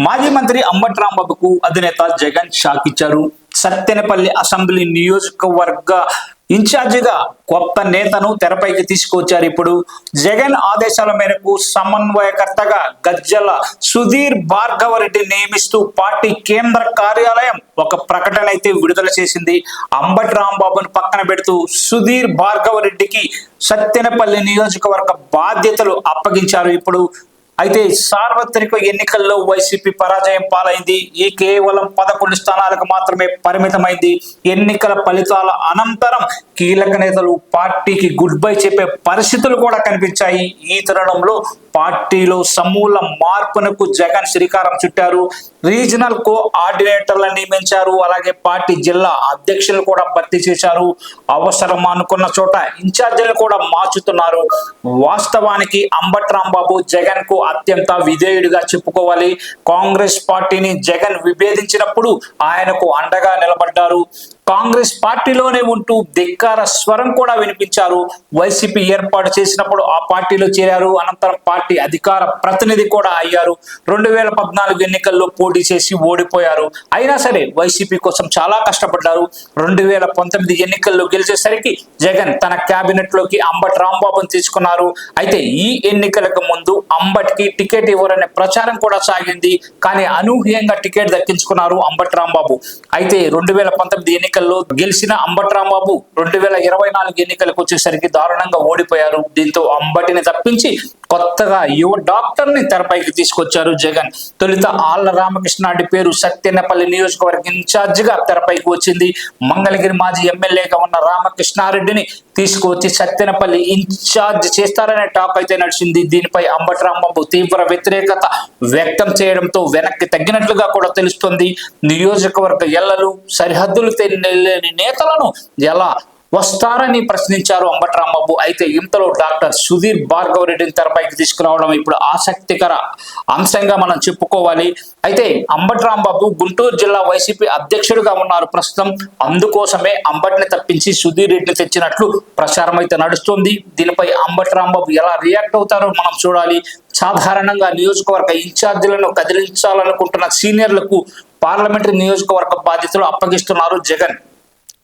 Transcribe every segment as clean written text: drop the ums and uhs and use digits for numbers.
మాజీ మంత్రి అంబటి రాంబాబుకు అధినేత జగన్ షాక్ ఇచ్చారు. సత్తెనపల్లి అసెంబ్లీ నియోజకవర్గ ఇన్ఛార్జిగా కొత్త నేతను తెరపైకి తీసుకొచ్చారు. ఇప్పుడు జగన్ ఆదేశాల మేరకు సమన్వయకర్తగా గజ్జల సుధీర్ భార్గవ రెడ్డి నియమిస్తూ పార్టీ కేంద్ర కార్యాలయం ఒక ప్రకటన అయితే విడుదల చేసింది. అంబటి రాంబాబును పక్కన పెడుతూ సుధీర్ భార్గవ రెడ్డికి సత్తెనపల్లి నియోజకవర్గ బాధ్యతలు అప్పగించారు. ఇప్పుడు అయితే సార్వత్రిక ఎన్నికల్లో వైసీపీ పరాజయం పాలైంది. ఈ కేవలం 11 స్థానాలకు మాత్రమే పరిమితమైంది. ఎన్నికల ఫలితాల అనంతరం కీలక నేతలు పార్టీకి గుడ్ బై చెప్పే పరిస్థితులు కూడా కనిపించాయి. ఈ తరుణంలో పార్టీలో సమూల మార్పునకు జగన్ శ్రీకారం చుట్టారు. రీజనల్ కోఆర్డినేటర్లను నియమించారు. అలాగే పార్టీ జిల్లా అధ్యక్షులు కూడా భర్తీ చేశారు. అవసరం అనుకున్న చోట ఇన్ఛార్జీలను కూడా మార్చుతున్నారు. వాస్తవానికి అంబటి రాంబాబు జగన్ కు అత్యంత విధేయుడిగా చెప్పుకోవాలి. కాంగ్రెస్ పార్టీని జగన్ విభేదించినప్పుడు ఆయనకు అండగా నిలబడ్డారు. కాంగ్రెస్ పార్టీలోనే ఉంటూ ధిక్కార స్వరం కూడా వినిపించారు. వైసీపీ ఏర్పాటు చేసినప్పుడు ఆ పార్టీలో చేరారు. అనంతరం పార్టీ అధికార ప్రతినిధి కూడా అయ్యారు. 2014 ఎన్నికల్లో పోటీ చేసి ఓడిపోయారు. అయినా సరే వైసీపీ కోసం చాలా కష్టపడ్డారు. 2019 ఎన్నికల్లో గెలిచేసరికి జగన్ తన కేబినెట్ లోకి అంబటి రాంబాబును తీసుకున్నారు. అయితే ఈ ఎన్నికలకు ముందు అంబటికి టికెట్ ఇవ్వరనే ప్రచారం కూడా సాగింది. కానీ అనూహ్యంగా టికెట్ దక్కించుకున్నారు అంబటి రాంబాబు. అయితే 2019 ఎన్నికల్లో గెలిచిన అంబటి రాంబాబు 2024 ఎన్నికలకు వచ్చేసరికి దారుణంగా ఓడిపోయారు. దీంతో అంబటిని తప్పించి కొత్తగా యువ డాక్టర్ ని తెరపైకి తీసుకొచ్చారు జగన్. తొలుత ఆళ్ల రామకృష్ణారెడ్డి పేరు సత్తెనపల్లి నియోజకవర్గ ఇన్ఛార్జ్ గా తెరపైకి వచ్చింది. మంగళగిరి మాజీ ఎమ్మెల్యేగా ఉన్న రామకృష్ణారెడ్డిని తీసుకువచ్చి సత్తెనపల్లి ఇన్ఛార్జ్ చేస్తారనే టాక్ అయితే నడిచింది. దీనిపై అంబటి రాంబాబు తీవ్ర వ్యతిరేకత వ్యక్తం చేయడంతో వెనక్కి తగ్గినట్లుగా కూడా తెలుస్తుంది. నియోజకవర్గ ఎల్లలు సరిహద్దులు తెలియని నేతలను ఎలా వస్తారని ప్రశ్నించారు అంబటి రాంబాబు. అయితే ఇంతలో డాక్టర్ సుధీర్ భార్గవ రెడ్డిని తెరపైకి తీసుకురావడం ఇప్పుడు ఆసక్తికర అంశంగా మనం చెప్పుకోవాలి. అయితే అంబటి రాంబాబు గుంటూరు జిల్లా వైసీపీ అధ్యక్షుడిగా ఉన్నారు ప్రస్తుతం. అందుకోసమే అంబటిని తప్పించి సుధీర్ రెడ్డిని తెచ్చినట్లు ప్రచారం అయితే నడుస్తుంది. దీనిపై అంబటి రాంబాబు ఎలా రియాక్ట్ అవుతారో మనం చూడాలి. సాధారణంగా నియోజకవర్గ ఇన్ఛార్జీలను కదిలించాలనుకుంటున్న సీనియర్లకు పార్లమెంటరీ నియోజకవర్గ బాధ్యతలు అప్పగిస్తున్నారు జగన్.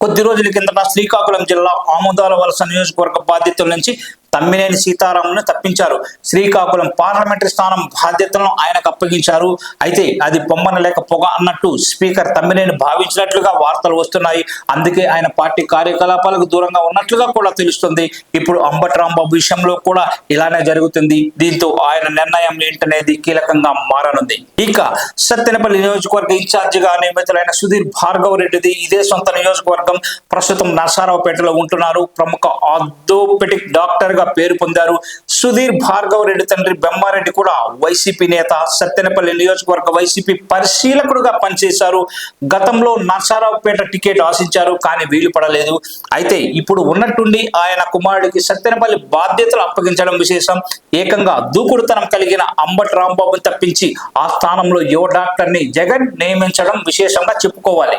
కొద్ది రోజుల కిందట శ్రీకాకుళం జిల్లా ఆముదాల వలస నియోజకవర్గ బాధ్యతల నుంచి తమ్మినేని సీతారాంను తప్పించారు. శ్రీకాకుళం పార్లమెంటరీ స్థానం బాధ్యతలను ఆయనకు అప్పగించారు. అయితే అది పొమ్మన లేక పొగ అన్నట్టు స్పీకర్ తమ్మినేని భావించినట్లుగా వార్తలు వస్తున్నాయి. అందుకే ఆయన పార్టీ కార్యకలాపాలకు దూరంగా ఉన్నట్లుగా కూడా తెలుస్తుంది. ఇప్పుడు అంబటి రాంబాబు విషయంలో కూడా ఇలానే జరుగుతుంది. దీంతో ఆయన నిర్ణయం ఏంటనేది కీలకంగా మారనుంది. ఇక సత్తెనపల్లి నియోజకవర్గ ఇన్ఛార్జిగా నియమితులైన సుధీర్ భార్గవ రెడ్డిది ఇదే సొంత నియోజకవర్గం. ప్రస్తుతం నరసరావుపేటలో ఉంటున్నారు. ప్రముఖ ఆర్థోపెడిక్ డాక్టర్ గా పేరు పొందారు. సుధీర్ భార్గవ రెడ్డి తండ్రి బెమ్మారెడ్డి కూడా వైసీపీ నేత. సత్తెనపల్లి నియోజకవర్గ వైసీపీ పరిశీలకుడుగా పనిచేశారు. గతంలో నరసరావుపేట టికెట్ ఆశించారు, కానీ వీలు పడలేదు. అయితే ఇప్పుడు ఉన్నట్టుండి ఆయన కుమారుడికి సత్తెనపల్లి బాధ్యతలు అప్పగించడం విశేషం. ఏకంగా దూకుడుతనం కలిగిన అంబటి రాంబాబుని తప్పించి ఆ స్థానంలో యువ డాక్టర్ ని జగన్ నియమించడం విశేషంగా చెప్పుకోవాలి.